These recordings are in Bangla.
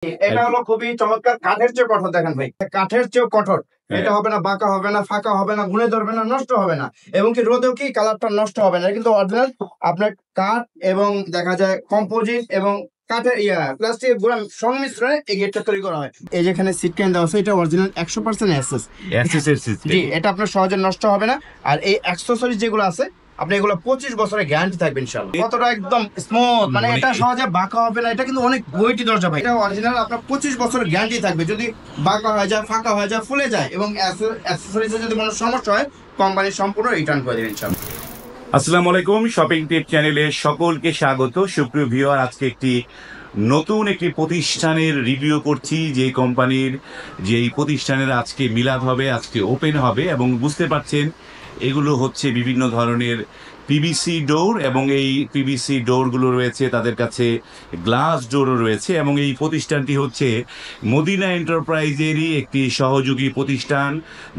এটা হলো খুবই চমৎকার, কাঠের চেয়ে কঠোর। দেখেন ভাই, কাঠের চেয়েও কঠোর। এটা হবে না, বাঁকা হবে না, ফাঁকা হবে না, গুনে ধরবে না, নষ্ট হবে না, এবং কি রোদেও কি কালারটা নষ্ট হবে না। কিন্তু অরিজিনাল আপনার কাঠ এবং দেখা যায় কম্পোজিট এবং কাঠের প্লাস্টিক গুঁড়া সংমিশ্রণে এই গেটটা তৈরি করা হয়। এই যেখানে সিট ক্যান দেওয়া আছে, এটা অরিজিনাল 100% এসএস। জি, এটা আপনার সহজে নষ্ট হবে না। আর এই অ্যাক্সেসরিজ যেগুলো আছে, আপনি এগুলো 25 বছরের গ্যারান্টি থাকবে ইনশাআল্লাহ। কতটা একদম স্মুথ, মানে এটা সহজে বাঁকা হবে না। এটা কিন্তু অনেক ওয়েটি দরজা ভাই। এটা অরিজিনাল আপনার 25 বছরের গ্যারান্টি থাকবে। যদি বাঁকা হয়ে যায়, ফাঁকা হয়ে যায়, ফুলে যায় এবং অ্যাকসেসরিজে যদি কোনো সমস্যা হয়, কোম্পানি সম্পূর্ণ রিটার্ন করে দেবে ইনশাআল্লাহ। আসসালামু আলাইকুম, শপিং টিপ চ্যানেলে সকলকে স্বাগত। সুপ্রিয় ভিউয়ার, আজকে নতুন একটি প্রতিষ্ঠানের রিভিউ করছি, যে কোম্পানির যেই প্রতিষ্ঠানের আজকে মিলাদ হবে, আজকে ওপেন হবে। এবং বুঝতে পারছেন এগুলো হচ্ছে বিভিন্ন ধরনের পিভিসি ডোর, এবং এই পিভিসি ডোরগুলো রয়েছে তাদের কাছে, গ্লাস ডোরও রয়েছে। এবং এই প্রতিষ্ঠানটি হচ্ছে মদিনা এন্টারপ্রাইজেরই একটি সহযোগী প্রতিষ্ঠান,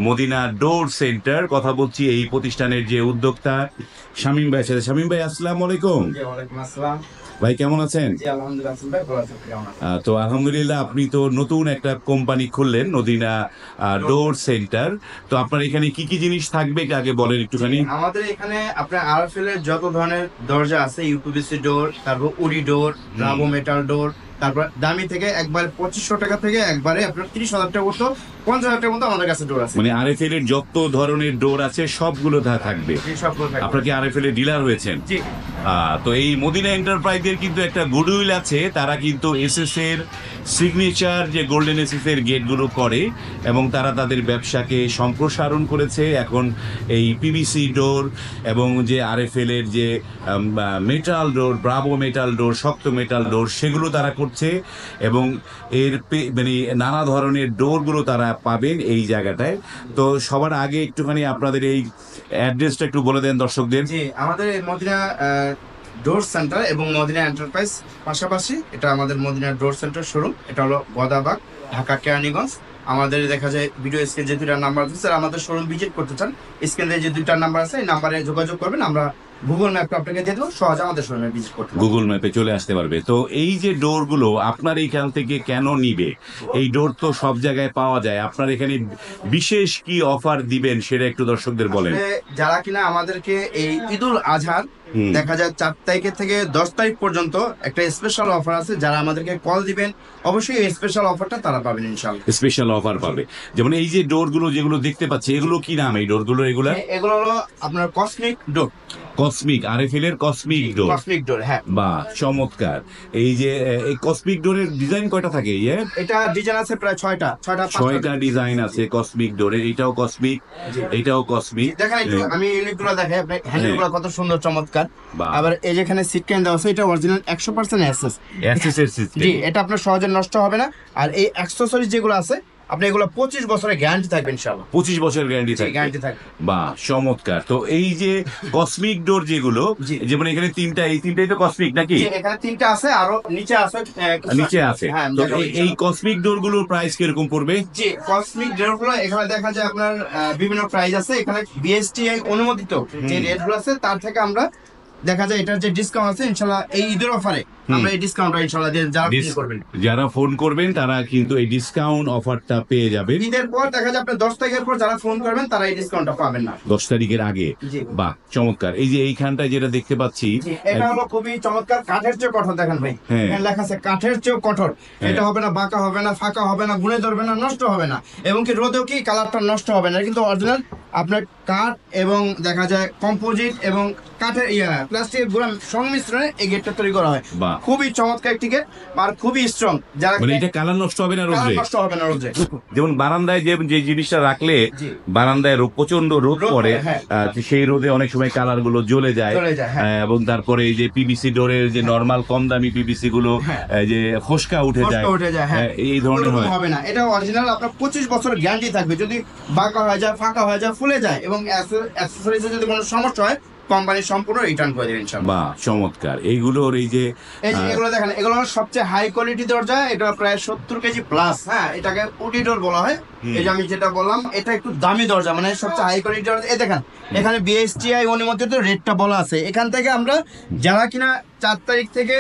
মদিনা ডোর সেন্টার। কথা বলছি এই প্রতিষ্ঠানের যে উদ্যোক্তা শামীম ভাইয়ের সাথে। শামীম ভাই, আসসালামু আলাইকুম। ভাই কেমন আছেন? তো আলহামদুলিল্লাহ, আপনি তো নতুন একটা কোম্পানি খুললেন, মদিনা ডোর সেন্টার। তো আপনার এখানে কি কি জিনিস থাকবে আগে বলেন একটুখানি। আমাদের এখানে আপনার আরএফএল এর যত ধরনের দরজা আছে, ইউপিভিসি ডোর, তারপর উডি ডোর, ব্রাভো মেটাল ডোর, তারপর দামি থেকে একবার 2500 টাকা থেকে একবারে আপনার 30,000 টাকা মতো, 50,000 টাকা মতো আমাদের কাছে ডোর আছে। মানে আরএফএল এর যত ধরনের ডোর আছে সবগুলো থাকবে। আপনার কি আরএফএল এর ডিলার হয়েছেন? জি। তো এই মদিনা এন্টারপ্রাইজের কিন্তু একটা গুডউইল আছে। তারা কিন্তু এসএস এর সিগনেচার যে গোল্ডেন এসএস এর গেটগুলো করে, এবং তারা তাদের ব্যবসাকে সম্প্রসারণ করেছে। এখন এই পিভিসি ডোর এবং যে আরএফএল এর যে মেটাল ডোর, ব্রাভো মেটাল ডোর, শক্ত মেটাল ডোর, সেগুলো তারা করছে। এবং এর মানে নানা ধরনের ডোরগুলো তারা পাবেন এই জায়গাটায়। তো সবার আগে একটুখানি আপনাদের এই অ্যাড্রেসটা একটু বলে দেন দর্শকদের। জি, আমাদের মদিনা ডোর সেন্টার এবং মদিনা এন্টারপ্রাইজ পাশাপাশি। এটা আমাদের মদিনা ডোর সেন্টার শোরুম। এটা হলো গদাবাগ, ঢাকা কেরানীগঞ্জ। আমাদের দেখা যায় ভিডিও স্ক্রিনে যে দুইটা নাম্বার আছে, স্যার আমাদের শোরুম ভিজিট করতে চান, স্ক্রিনে যে দুইটা নাম্বার আছে এই নাম্বারে যোগাযোগ করবেন। আমরা গুগল ম্যাপটা আপনাকে দিয়ে দেবো, সহজে আমাদের শোরুমে ভিজিট করতে গুগল ম্যাপে চলে আসতে পারবে। তো এই যে ডোরগুলো আপনার এইখান থেকে কেন নিবে? এই ডোর তো সব জায়গায় পাওয়া যায়, আপনার এখানে বিশেষ কি অফার দিবেন সেটা একটু দর্শকদের বলেন। যারা কিনা আমাদেরকে এই ঈদুল আজহার দেখা যায় 4 তারিখের থেকে 10 তারিখ পর্যন্ত একটা স্পেশাল অফার আছে। যারা আমাদেরকে কল দিবেন অবশ্যই এই স্পেশাল অফারটা তারা পাবেন ইনশাআল্লাহ। স্পেশাল অফার পাবে। যেমন এই যে ডোরগুলো যেগুলো দেখতে পাচ্ছি, এগুলো কি নাম এই ডোরগুলো? এগুলো হলো আপনার কসমিক ডোর। কসমিক, আরএফএল এর কসমিক ডোর। কসমিক ডোর, হ্যাঁ। বাহ, চমৎকার। এই যে এই কসমিক ডোরের ডিজাইন কয়টা থাকে? এটা ডিজাইন আছে প্রায় 6টা ডিজাইন আছে কসমিক ডোরের। এটাও কসমিক, এটাও কসমিক। দেখেন আমি ইউনিকগুলো দেখাই, আপনি হ্যান্ডেলগুলো কত সুন্দর চমৎকার। আবার এই যেখানে সিট ক্যান দেওয়া আছে, এটা অরিজিনাল 100% এসএস এর সিস্টেম। জি, এটা আপনার সহজে নষ্ট হবে না। আর এই অ্যাকসেসরিজ যেগুলো আছে, আপনি এগুলো 25 বছরের গ্যারান্টি থাকবে ইনশাআল্লাহ। 25 বছরের গ্যারান্টি থাকবে। বাহ, চমৎকার। তো এই যে কসমিক ডোর যেগুলো, যেমন এখানে তিনটা, এই তিনটাই তো কসমিক নাকি? এখানে তিনটা আছে, আরো নিচে আছে। তো এই কসমিক ডোর গুলোর প্রাইস কিরকম পড়বে? জি, কসমিক ডোর গুলো এখানে দেখা যায় আপনার বিভিন্ন প্রাইস আছে। এখানে বিএসটিআই অনুমোদিত যে রেটগুলো আছে, তার থেকে আমরা দেখা যায় এটার যে ডিসকাউন্ট আছে ইনশাআল্লাহ এই ঈদের অফারে আমরা এই ডিসকাউন্টটা ইনশাআল্লাহ দিয়ে যারা ফোন করবেন তারা কিন্তু এই ডিসকাউন্ট অফারটা পেয়ে যাবেন। ঈদের পর দেখা যায় আপনি 10 তারিখের পর যারা ফোন করবেন তারা এই ডিসকাউন্টটা পাবেন না, 10 তারিখের আগে। বাহ, চমৎকার। এই যে এইখানটায় যেটা দেখতে পাচ্ছি, এটা হলো খুবই চমৎকার, কাঠের চেয়ে কঠোর। দেখেন ভাই, এখানে লেখা আছে কাঠের চেয়েও কঠোর। এটা হবে না, বাঁকা হবে না, ফাঁকা হবে না, গুনে ধরবে না, নষ্ট হবে না, এবং কি রোদেও কি কালারটা নষ্ট হবে না। কিন্তু অরিজিনাল আপনার কাঠ এবং দেখা যায় কম্পোজিট এবং কাঠের প্লাস্টিক গুঁড়া সংমিশ্রণে এই গেটটা তৈরি করা হয়। খুবই চমৎকার একটি গেট, আর খুবই স্ট্রং। যারা মানে এটা কালার নষ্ট হবে না রোদে, নষ্ট হবে না রোদে। যেমন বারান্দায় যে জিনিসটা রাখলে বারান্দায় প্রচন্ড রোদ পড়ে, সেই রোদে অনেক সময় কালার গুলো জ্বলে যায়। এবং তারপরে এই যে পিভিসি ডোরের যে নরমাল কম দামি পিভিসি গুলো যে ফসকা উঠে যায়, এই ধরনের হবে না। এটা অরিজিনাল আপনার 25 বছরের গ্যারান্টি থাকবে। যদি বাঁকা হয়ে যায়, ফাঁকা হয়ে যায়, ফুলে যায় এবং অ্যাকসেসরিজে যদি কোনো সমস্যা হয়, কোম্পানি সম্পূর্ণ রিটার্ন করে দেবে ইনশাআল্লাহ। বাহ, চমৎকার। এইগুলোর এই যে এগুলো দেখেন, এগুলো সবচেয়ে হাই কোয়ালিটি দরজা। এটা প্রায় 70 কেজি প্লাস। হ্যাঁ, এটাকে উডি ডোর বলা হয়। এই যে আমি যেটা বললাম, এটা একটু দামি দরজা, মানে সবচেয়ে হাই কোয়ালিটি দরজা। এই দেখেন এখানে বিএসটিআই অনুমোদিত রেটটা বলা আছে। এখান থেকে আমরা যারা কিনা 4 তারিখ থেকে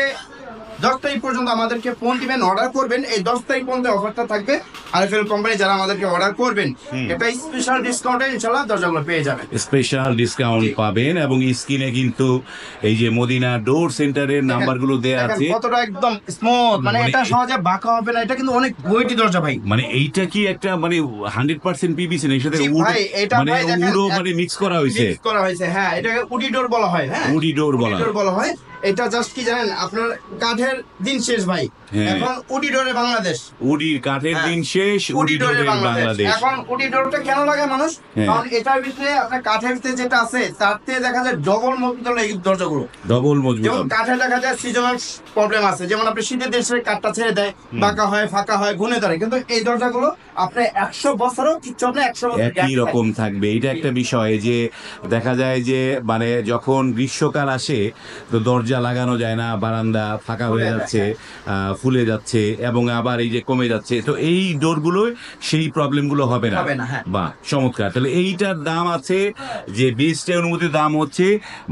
10 তারিখ পর্যন্ত আমাদেরকে ফোন দিবেন, অর্ডার করবেন। এই 10 তারিখ পর্যন্ত অফারটা থাকবে। আরএফএল কোম্পানি যারা আমাদেরকে অর্ডার করবেন, এটা স্পেশাল ডিসকাউন্টে ইনশাআল্লাহ দরজাগুলো পেয়ে যাবেন। স্পেশাল ডিসকাউন্ট পাবেন এবং স্ক্রিনে কিন্তু এই যে মদিনা ডোর সেন্টারের নাম্বারগুলো দেয়া আছে। কতটা একদম স্মুথ, মানে এটা সহজে বাঁকা হবে না। এটা কিন্তু অনেক ওয়েটি দরজা ভাই। মানে এইটা কি একটা মানে 100% পিভিসি না, এর সাথে জি ভাই, এটা মানে ভাই দেখেন উডো মানে মিক্স করা হয়েছে। মিক্স করা হয়েছে, হ্যাঁ। এটাকে উডি ডোর বলা হয়, হ্যাঁ, উডি ডোর বলা উডি ডোর বলা হয়। এটা জাস্ট কি জানেন, আপনার কাঠের দিন শেষ ভাই, হ্যাঁ। এখন উডি ডোরে বাংলাদেশ। উডির কাঠের হ্যাঁ। দিন শেষ, উডি ডোরের বাংলাদেশ। এখন উডি ডোরটা কেন লাগে মানুষ? হ্যাঁ। কারণ এটার ভিতরে আপনার কাঠের ভিতরে যেটা আছে তার থেকে দেখা যায় ডবল মজবুত হলো এই দরজাগুলো। ডবল মজবুত যেমন হবে। কাঠে দেখা যায় সিজনাল প্রবলেম আছে, যেমন আপনি শীতের দেশে কাঠটা ছেড়ে দেয়, বাঁকা হয়, ফাঁকা হয়, ঘুনে ধরে। কিন্তু এই দরজাগুলো আপনি 100 বছরও কিচ্ছু হবে না, 100 বছর একই রকম থাকবে। এটা একটা বিষয় যে দেখা যায় যে মানে যখন গ্রীষ্মকাল আসে তো দরজা লাগানো যায় না, বারান্দা ফাঁকা হয়ে যাচ্ছে, ফুলে যাচ্ছে এবং আবার এই যে কমে যাচ্ছে। তো এই ডোরগুলো সেই প্রবলেমগুলো হবে না। হবে না, হ্যাঁ। বাহ, চমৎকার। তাহলে এইটার দাম আছে যে বেস্টের অনুমতির দাম হচ্ছে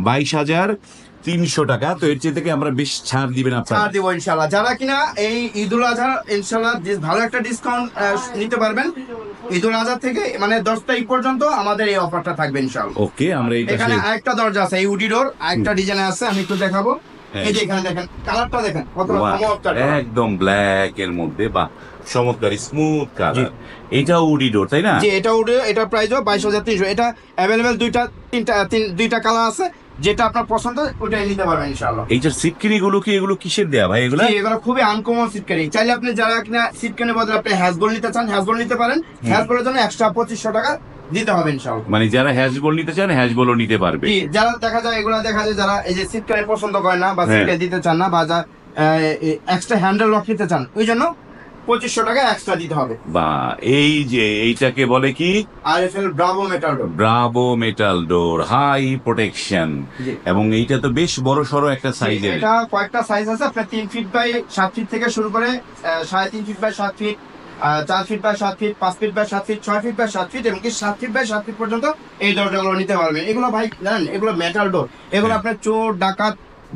22,300 টাকা। তো এর চেয়ে থেকে আমরা বেশ ছাড় দিবেন আপনারা? ছাড় দিব ইনশাআল্লাহ। যারা কিনা এই ঈদুল আজহা ইনশাআল্লাহ ভালো একটা ডিসকাউন্ট নিতে পারবেন, ঈদুল আজহা থেকে মানে 10 তারিখ পর্যন্ত আমাদের এই অফারটা থাকবে ইনশাআল্লাহ। ওকে, আমরা এই এখানে পাশে আরেকটা দরজা আছে, এই উডি ডোর আরেকটা ডিজাইন আছে, আমি একটু দেখাবো। হ্যাঁ। এই যে এখানে দেখেন, কালারটা দেখেন কতটা বাহ, চমৎকার। একদম ব্ল্যাক এর মধ্যে, বাহ চমৎকার স্মুথ কালার। এটাও উডি ডোর তাই না? জি, এটা উডি, এটা প্রাইস 22,300। এটা अवेलेबल দুইটা কালার আছে, যেটা আপনার পছন্দ ওটাই নিতে পারবেন ইনশাআল্লাহ। এইটার সিটকিনি গুলো কি, এগুলো কিসের দেয়া ভাই এগুলো? জি, এগুলো খুবই আনকমন সিটকানি। চাইলে আপনি যারা কিনা সিটকানি বদলে আপনি হ্যাজবল নিতে চান, হ্যাজবল নিতে পারেন। হ্যাজবলের জন্য এক্সট্রা 2500 টাকা দিতে হবে ইনশাআল্লাহ। মানে যারা হ্যাশবল নিতে চান হ্যাশবলও নিতে পারবে। জি, যারা দেখা যায় এগুলা দেখা যায় যারা এই যে সিটকানি পছন্দ করে না বা হ্যাঁ। সিটকানি দিতে চান না, বা যা এক্সট্রা হ্যান্ডেল লক নিতে চান, ওই জন্য 2500 টাকা এক্সট্রা দিতে হবে। বা এই যে এইটাকে বলে কি? RFL bravo metal door. Bravo metal door, high protection. জি। এবং এইটা তো বেশ বড় সড়ো একটা সাইজের। এটা কয়েকটা সাইজ আছে, আপনার 3 ফিট বাই 7 ফিট থেকে শুরু করে 3.5 feet by 7 feet, 4 feet by 7 feet, 5 feet by 7 feet, 6 feet by 7 feet, এবং কি 7 ফিট বাই 7 ফিট পর্যন্ত এই দরজাগুলো নিতে পারবেন। এগুলো ভাই জানেন, এগুলো মেটাল ডোর। এগুলো আপনার চোর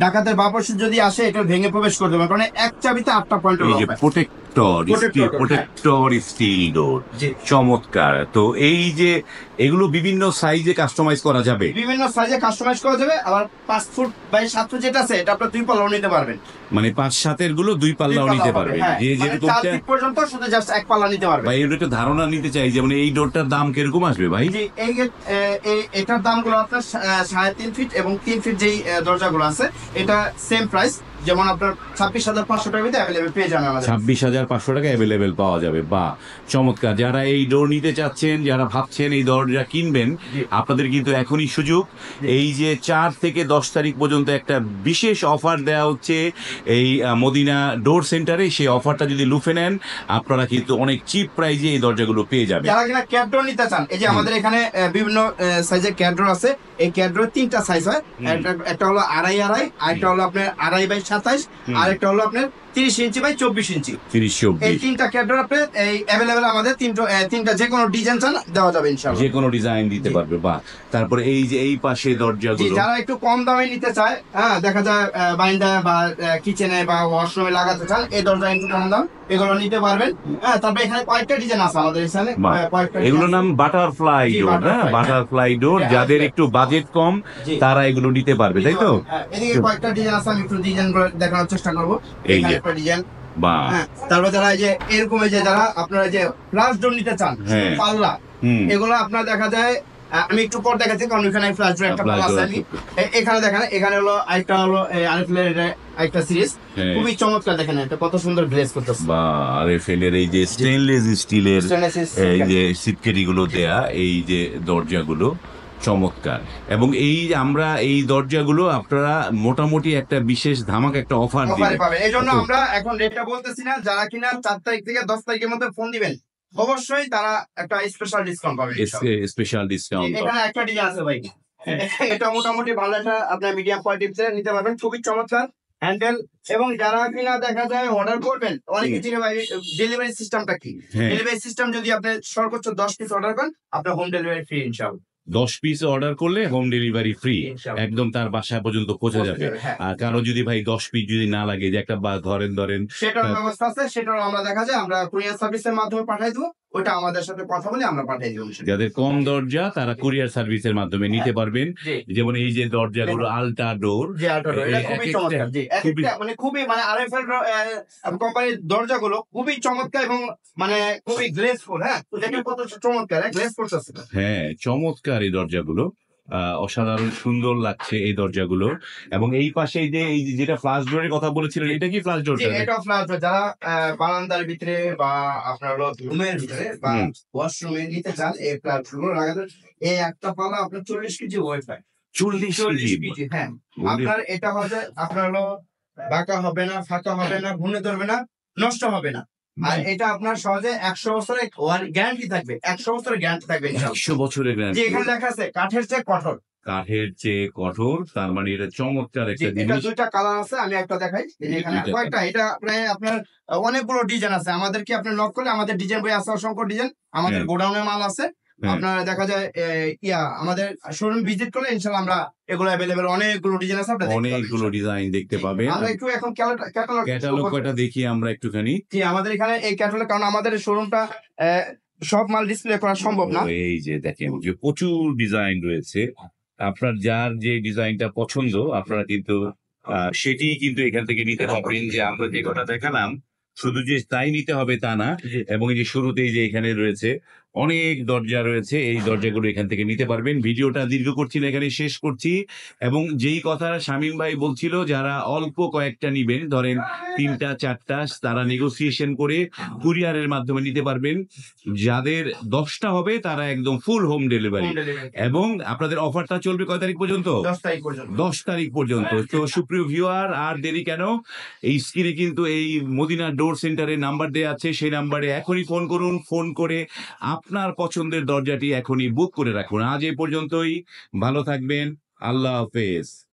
ডাকাতের বাপসে যদি আসে, এটা ভেঙে প্রবেশ করতে পারবে, কারণ এক চাবিতে 8টা পয়েন্ট এই যে প্রোটেক্টর স্টিল ডোর, জি। চমৎকার। তো এই যে এগুলো বিভিন্ন সাইজে কাস্টমাইজ করা যাবে। বিভিন্ন সাইজে কাস্টমাইজ করা যাবে। আবার 5 ফুট বাই 7 ফুট যেটা আছে, এটা আপনার 2 পাল্লাও নিতে পারবেন। মানে 5-7 গুলো 2 পাল্লাও নিতে পারবে। হ্যাঁ, যে মানে যেরকম 4 ফিট পর্যন্ত শুধু জাস্ট 1 পাল্লা নিতে পারবে। ভাই, এর একটা ধারণা নিতে চাই যে মানে এই ডোরটার দাম কিরকম আসবে ভাই? জি, এটার দামগুলো আপনার 3.5 ফিট এবং 3 ফিট যেই দরজাগুলো আছে, এটা সেম প্রাইস। যেমন আপনার 26,500 টাকার ভিতরে অ্যাভেলেবল পেয়ে যাবেন আমাদের। 26,500 টাকা অ্যাভেলেবেল পাওয়া যাবে। বা চমৎকার। যারা এই ডোর নিতে চাচ্ছেন, যারা ভাবছেন এই দরজা কিনবেন, আপনাদের কিন্তু এখনই সুযোগ। এই যে 4 থেকে 10 তারিখ পর্যন্ত একটা বিশেষ অফার দেওয়া হচ্ছে এই মদিনা ডোর সেন্টারে। সেই অফারটা যদি লুফে নেন, আপনারা কিন্তু অনেক চিপ প্রাইজে এই দরজাগুলো পেয়ে যাবেন। যারা কিনা ক্যাট ডোর নিতে চান, এই যে আমাদের এখানে বিভিন্ন সাইজের ক্যাট ডোর আছে। এই ক্যাট ডোর 3টা সাইজ হয়। একটা হলো 2.5, আরেকটা হলো আপনার 2.5 বাই 27, আরেকটা হলো আপনার 30 ইঞ্চি বাই 24 ইঞ্চি। 30-24 এই 3টা ক্যাট ডোর আপনি এই अवेलेबल আমাদের 3টা যে কোনো ডিজাইন চান দেওয়া যাবে ইনশাআল্লাহ। যে কোনো ডিজাইন দিতে পারবে। বা তারপরে এই যে এই পাশে জি, দরজাগুলো, যারা একটু কম দামে নিতে চায়, হ্যাঁ, দেখা যায় বাইন্দা বা কিচেনে বা ওয়াশরুমে লাগাতে চান, এই দরজা একটু কম দাম, এগুলো নিতে পারবেন। হ্যাঁ, তারপরে এখানে কয়েকটা ডিজাইন আছে আমাদের এখানে, কয়েকটা এগুলোর নাম বাটারফ্লাই জি, ডোর। হ্যাঁ, butterfly, বাটারফ্লাই ডোর। হ্যাঁ। যাদের একটু বাজেট কম জি। তারা এগুলো নিতে পারবে, তাই তো? হ্যাঁ, এদিকে কয়েকটা ডিজাইন আছে, আমি একটু ডিজাইন করে দেখানোর চেষ্টা করবো। এই এখানে যে। একটা ডিজাইন। বা হ্যাঁ, তারপর যারা এই যে এরকম এই যে যারা আপনারা যে ফ্লাশ ডোর নিতে চান, হ্যাঁ। পাল্লা, এগুলো আপনার দেখা যায়, আমি একটু পর দেখাচ্ছি, কারণ ওখানে ফ্লাশ ডোর একটা পাল্লা আছে। আমি এখানে দেখেন, এখানে হলো আরেকটা হলো আরএফএল এর একটা সিরিজ, হ্যাঁ। খুবই চমৎকার। দেখেন এটা কত সুন্দর গ্লেজ করতেছে। বা আরএফএল এই যে স্টেনলেস স্টিলের এই যে সিটকেরি গুলো দেয়া, এই যে দরজাগুলো চমৎকার। এবং এই আমরা এই দরজাগুলো আপনারা মোটামুটি একটা বিশেষ ধামাক একটা অফার দিবেন। পাবেন। এই জন্য আমরা এখন রেটটা বলতেছি না। যারা কিনা 4 তারিখ থেকে 10 তারিখের মধ্যে ফোন দিবেন, অবশ্যই তারা একটা স্পেশাল ডিসকাউন্ট পাবে ইনশাআল্লাহ। Special discount. এখানে একটা ডিজাইন আছে ভাই, এটা মোটামুটি ভালো একটা আপনার মিডিয়াম কোয়ালিটিতে নিতে পারবেন, খুবই চমৎকার হ্যান্ডেল। এবং যারা কিনা দেখা যায় অর্ডার করবেন, অনেকে চিনে ভাই ডেলিভারি সিস্টেমটা কি। হ্যাঁ। ডেলিভারি সিস্টেম যদি আপনি সর্বোচ্চ 10 পিস অর্ডার করেন, আপনার হোম ডেলিভারি ফ্রি ইনশাআল্লাহ। 10 পিস অর্ডার করলে হোম ডেলিভারি ফ্রি, একদম তার বাসা পর্যন্ত পৌঁছে যাবে। হ্যাঁ, আর কারো যদি ভাই 10 পিস যদি না লাগে, যে একটা বা ধরেন সেটার আহ, ব্যবস্থা আছে, সেটাও আমরা দেখা যায় আমরা কুরিয়ার সার্ভিসের মাধ্যমে পাঠাই দেবো, ওটা আমাদের সাথে কথা বলে আমরা পাঠাই দেবো। যাদের কম দরজা তারা কুরিয়ার সার্ভিসের মাধ্যমে নিতে পারবেন। জি যেমন এই যে দরজাগুলো আলটা ডোর, জি, আল্ট্রা ডোর, এটা খুবই চমৎকার। জি, খুবই একেকটা মানে খুবই মানে আরএফএল কোম্পানির দরজাগুলো খুবই চমৎকার এবং মানে খুবই গ্লেসফুল। হ্যাঁ, দেখেন কত চমৎকার গ্লেস করতেছে। হ্যাঁ চমৎকার এই দরজাগুলো, অসাধারণ সুন্দর লাগছে এই দরজাগুলো। এবং এই পাশে এই যে যেটা ফ্লাশ ডোরের কথা বলেছিলেন, এটা কি ফ্লাশ জি, ডোরটা? এটা ফ্ল্যাট যারা বারান্দার ভিতরে বা আপনার হলো রুমের ভিতরে বা হুম। ওয়াশরুমে নিতে চান, এই ফ্ল্যাট গুলো লাগাতে, এই একটা পালা আপনার 40 কেজি ওয়েট হয়। 40 কেজি। কেজি, হ্যাঁ। ওরে আপনার এটা হবে আপনার হলো বাঁকা হবে না, ফাঁকা হবে না, ঘুরে ধরবে না, নষ্ট হবে না। আর এটা আপনার সহজে 100 বছরের গ্যারান্টি থাকবে, 100 বছরের গ্যারান্টি থাকবে ইনশাআল্লাহ। 100 বছরের জি, গ্যারান্টি। এখানে লেখা আছে কাঠের চেয়ে কঠোর। কাঠের চেয়ে কঠোর, তার মানে এটা চমৎকার জি, একটা এটা জিনিস। দুইটা কালার আছে, আমি একটা দেখাই। এই যে এখানে দুইটা। কয়েকটা, এটা প্রায় আপনার অনেকগুলো ডিজাইন আছে। আমাদেরকে আপনি লক করলে আমাদের ডিজাইন বই আছে, অসংখ্য ডিজাইন। আমাদের হ্যাঁ, গোডাউনে মাল আছে। হ্যাঁ। আপনার দেখা যায় আমাদের শোরুম ভিজিট করলে ইনশাআল্লাহ আমরা এগুলো अवेलेबल, অনেকগুলো ডিজাইন আছে, আপনারা দেখতে পাবেন অনেকগুলো ইনশাআল্লাহ। ডিজাইন দেখতে জি, পাবেন। আমরা একটু এখন ক্যাটালগ ক্যাটালগ কয়টা দেখি আমরা একটুখানি। জি, আমাদের এখানে এই ক্যাটালগ, কারণ আমাদের শোরুমটা সব মাল ডিসপ্লে করা সম্ভব না। ও, এই যে দেখেন যে প্রচুর ডিজাইন রয়েছে। আপনার যার যে ডিজাইনটা পছন্দ আপনারা কিন্তু সেটি কিন্তু এখান থেকে নিতে পারবেন। যে আমরা যে কটা দেখালাম, শুধু যে তাই নিতে হবে তা না। এবং এই যে শুরুতেই যে এখানে রয়েছে অনেক দরজা রয়েছে, এই দরজাগুলো এখান থেকে নিতে পারবেন। ভিডিওটা দীর্ঘ করছি না, এখানে শেষ করছি। এবং যেই কথা শামীম ভাই বলছিল, যারা অল্প কয়েকটা নিবেন, ধরেন 3টা 4টা, তারা নেগোসিয়েশন করে কুরিয়ারের মাধ্যমে নিতে পারবেন। যাদের 10টা হবে তারা একদম ফুল হোম ডেলিভারি। হোম ডেলিভারি এবং আপনাদের অফারটা চলবে কয় তারিখ পর্যন্ত? 10 তারিখ পর্যন্ত। 10 তারিখ পর্যন্ত। তো সুপ্রিয় ভিউয়ার, আর দেরি কেন, এই স্ক্রিনে কিন্তু এই মদিনা ডোর সেন্টারের নাম্বার দেওয়া আছে, সেই নাম্বারে এখনই ফোন করুন। ফোন করে আপনার পছন্দের দরজাটি এখনই বুক করে রাখুন। আজ এই পর্যন্তই, ভালো থাকবেন, আল্লাহ হাফেজ।